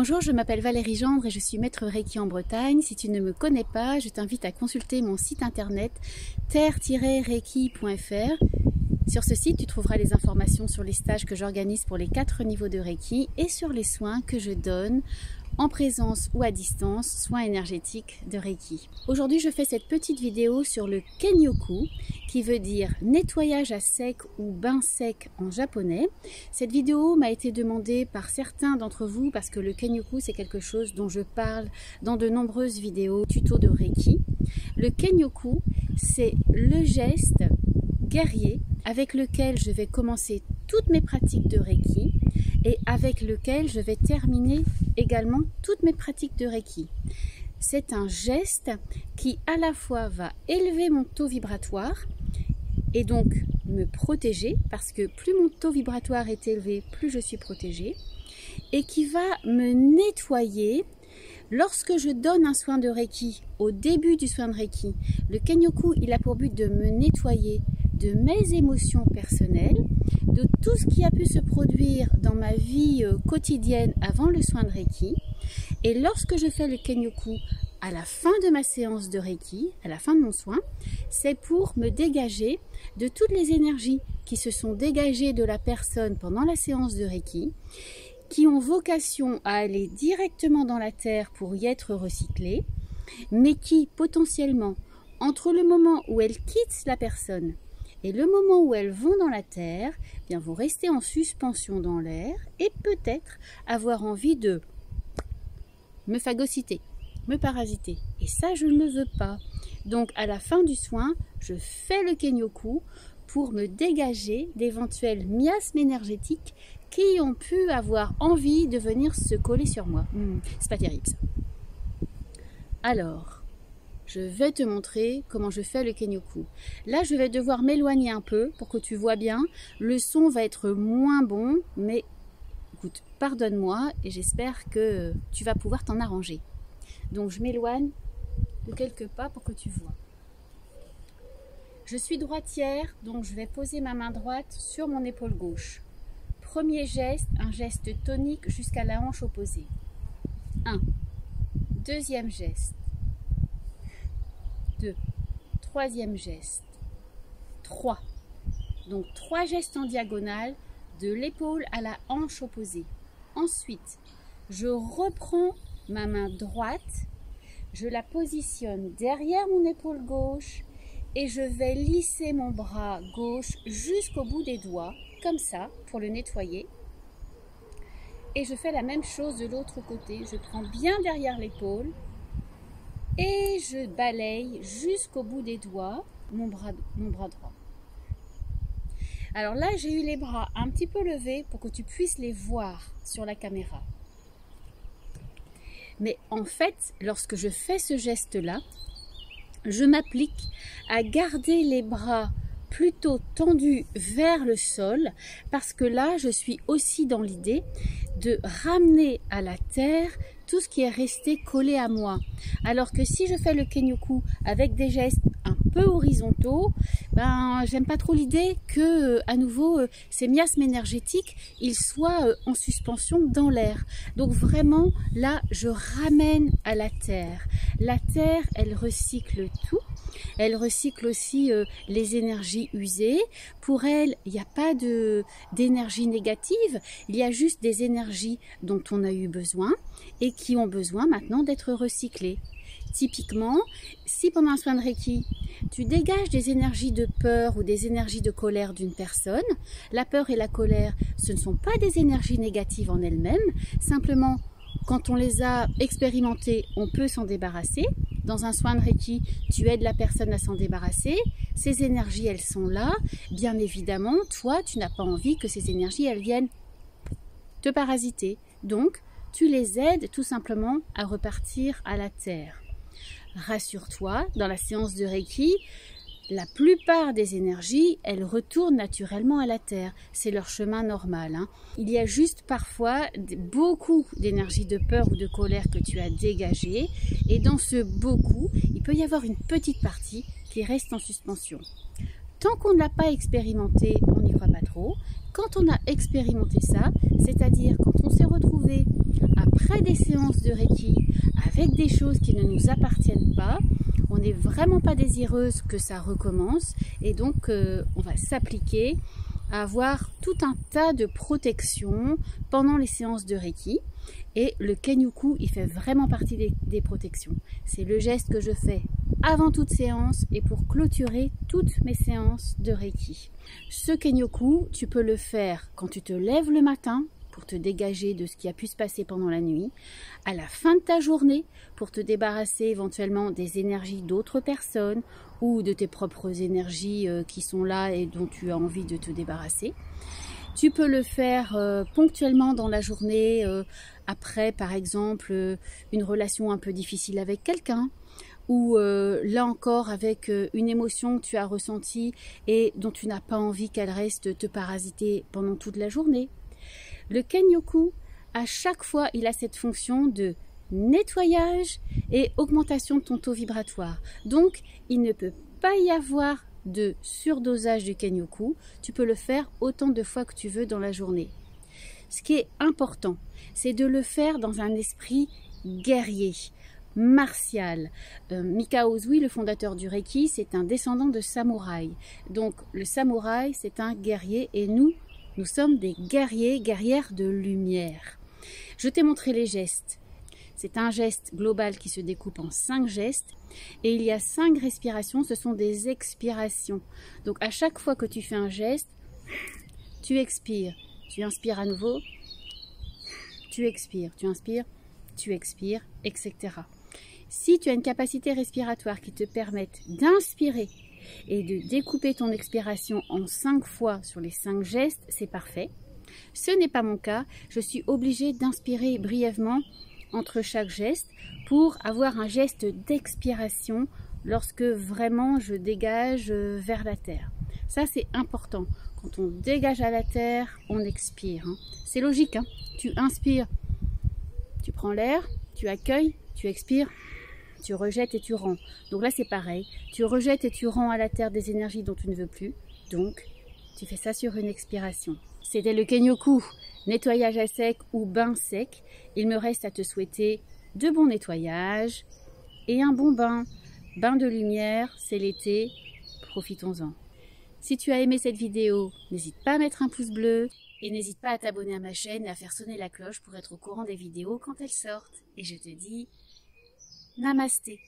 Bonjour, je m'appelle Valérie Gendre et je suis maître Reiki en Bretagne. Si tu ne me connais pas, je t'invite à consulter mon site internet terre-reiki.fr. Sur ce site, tu trouveras les informations sur les stages que j'organise pour les 4 niveaux de Reiki et sur les soins que je donne en présence ou à distance, soins énergétiques de Reiki. Aujourd'hui, je fais cette petite vidéo sur le Kenyoku, qui veut dire nettoyage à sec ou bain sec en japonais. Cette vidéo m'a été demandée par certains d'entre vous parce que le Kenyoku, c'est quelque chose dont je parle dans de nombreuses vidéos tuto de Reiki. Le Kenyoku, c'est le geste guerrier avec lequel je vais commencer toutes mes pratiques de Reiki et avec lequel je vais terminer également toutes mes pratiques de Reiki. C'est un geste qui à la fois va élever mon taux vibratoire et donc me protéger, parce que plus mon taux vibratoire est élevé, plus je suis protégée, et qui va me nettoyer. Lorsque je donne un soin de Reiki, au début du soin de Reiki, le Kenyoku, il a pour but de me nettoyer de mes émotions personnelles, de tout ce qui a pu se produire dans ma vie quotidienne avant le soin de Reiki. Et lorsque je fais le Kenyoku à la fin de ma séance de Reiki, à la fin de mon soin, c'est pour me dégager de toutes les énergies qui se sont dégagées de la personne pendant la séance de Reiki, qui ont vocation à aller directement dans la terre pour y être recyclées, mais qui potentiellement, entre le moment où elles quittent la personne et le moment où elles vont dans la terre, bien vont rester en suspension dans l'air et peut-être avoir envie de me phagocyter, me parasiter. Et ça, je ne le veux pas. Donc, à la fin du soin, je fais le Kenyoku pour me dégager d'éventuels miasmes énergétiques qui ont pu avoir envie de venir se coller sur moi. C'est pas terrible, ça. Alors, je vais te montrer comment je fais le Kenyoku. Là, je vais devoir m'éloigner un peu pour que tu vois bien. Le son va être moins bon, mais écoute, pardonne-moi et j'espère que tu vas pouvoir t'en arranger. Donc, je m'éloigne de quelques pas pour que tu vois. Je suis droitière, donc je vais poser ma main droite sur mon épaule gauche. Premier geste, un geste tonique jusqu'à la hanche opposée. 1. Deuxième geste. 2. Troisième geste. 3. Donc 3 gestes en diagonale de l'épaule à la hanche opposée. Ensuite, je reprends ma main droite, je la positionne derrière mon épaule gauche et je vais lisser mon bras gauche jusqu'au bout des doigts, comme ça, pour le nettoyer. Et je fais la même chose de l'autre côté. Je prends bien derrière l'épaule et je balaye jusqu'au bout des doigts mon bras droit. Alors là, j'ai eu les bras un petit peu levés pour que tu puisses les voir sur la caméra. Mais en fait, lorsque je fais ce geste-là, je m'applique à garder les bras plutôt tendus vers le sol, parce que là, je suis aussi dans l'idée de ramener à la terre tout ce qui est resté collé à moi. Alors que si je fais le Kenyoku avec des gestes un peu horizontaux, ben j'aime pas trop l'idée que à nouveau ces miasmes énergétiques ils soient en suspension dans l'air. Donc vraiment là je ramène à la terre. La terre elle recycle tout. Elle recycle aussi les énergies usées. Pour elle, il n'y a pas d'énergie négative, il y a juste des énergies dont on a eu besoin et qui ont besoin maintenant d'être recyclées. Typiquement, si pendant un soin de Reiki, tu dégages des énergies de peur ou des énergies de colère d'une personne, la peur et la colère, ce ne sont pas des énergies négatives en elles-mêmes, simplement quand on les a expérimentées, on peut s'en débarrasser. Dans un soin de Reiki, tu aides la personne à s'en débarrasser. Ces énergies, elles sont là. Bien évidemment, toi, tu n'as pas envie que ces énergies, elles viennent te parasiter. Donc, tu les aides tout simplement à repartir à la terre. Rassure-toi, dans la séance de Reiki, la plupart des énergies, elles retournent naturellement à la terre. C'est leur chemin normal. Il y a juste parfois beaucoup d'énergie de peur ou de colère que tu as dégagée. Et dans ce beaucoup, il peut y avoir une petite partie qui reste en suspension. Tant qu'on ne l'a pas expérimenté, on n'y croit pas trop. Quand on a expérimenté ça, c'est-à-dire quand on s'est retrouvé après des séances de Reiki avec des choses qui ne nous appartiennent pas, on n'est vraiment pas désireuse que ça recommence et donc on va s'appliquer à avoir tout un tas de protections pendant les séances de Reiki. Et le Kenyoku, il fait vraiment partie des protections. C'est le geste que je fais avant toute séance et pour clôturer toutes mes séances de Reiki. Ce Kenyoku, tu peux le faire quand tu te lèves le matin pour te dégager de ce qui a pu se passer pendant la nuit, à la fin de ta journée pour te débarrasser éventuellement des énergies d'autres personnes ou de tes propres énergies qui sont là et dont tu as envie de te débarrasser. Tu peux le faire ponctuellement dans la journée, après par exemple une relation un peu difficile avec quelqu'un, ou là encore avec une émotion que tu as ressentie et dont tu n'as pas envie qu'elle reste te parasiter pendant toute la journée. Le Kenyoku, à chaque fois, il a cette fonction de nettoyage et augmentation de ton taux vibratoire. Donc, il ne peut pas y avoir de surdosage du Kenyoku. Tu peux le faire autant de fois que tu veux dans la journée. Ce qui est important, c'est de le faire dans un esprit guerrier, martial. Mikao Usui, le fondateur du Reiki, c'est un descendant de samouraï. Donc, le samouraï, c'est un guerrier et nous sommes des guerriers, guerrières de lumière. Je t'ai montré les gestes. C'est un geste global qui se découpe en 5 gestes et il y a 5 respirations, ce sont des expirations. Donc à chaque fois que tu fais un geste, tu expires. Tu inspires à nouveau, tu expires, tu inspires, tu expires, etc. Si tu as une capacité respiratoire qui te permette d'inspirer et de découper ton expiration en 5 fois sur les 5 gestes, c'est parfait. Ce n'est pas mon cas, je suis obligée d'inspirer brièvement entre chaque geste pour avoir un geste d'expiration lorsque vraiment je dégage vers la terre. Ça c'est important, quand on dégage à la terre, on expire. C'est logique, tu inspires, tu prends l'air, tu accueilles, tu expires, tu rejettes et tu rends. Donc là c'est pareil, tu rejettes et tu rends à la terre des énergies dont tu ne veux plus, donc tu fais ça sur une expiration. C'était le Kenyoku, nettoyage à sec ou bain sec. Il me reste à te souhaiter de bons nettoyages et un bon bain. Bain de lumière, c'est l'été, profitons-en. Si tu as aimé cette vidéo, n'hésite pas à mettre un pouce bleu et n'hésite pas à t'abonner à ma chaîne et à faire sonner la cloche pour être au courant des vidéos quand elles sortent. Et je te dis Namasté.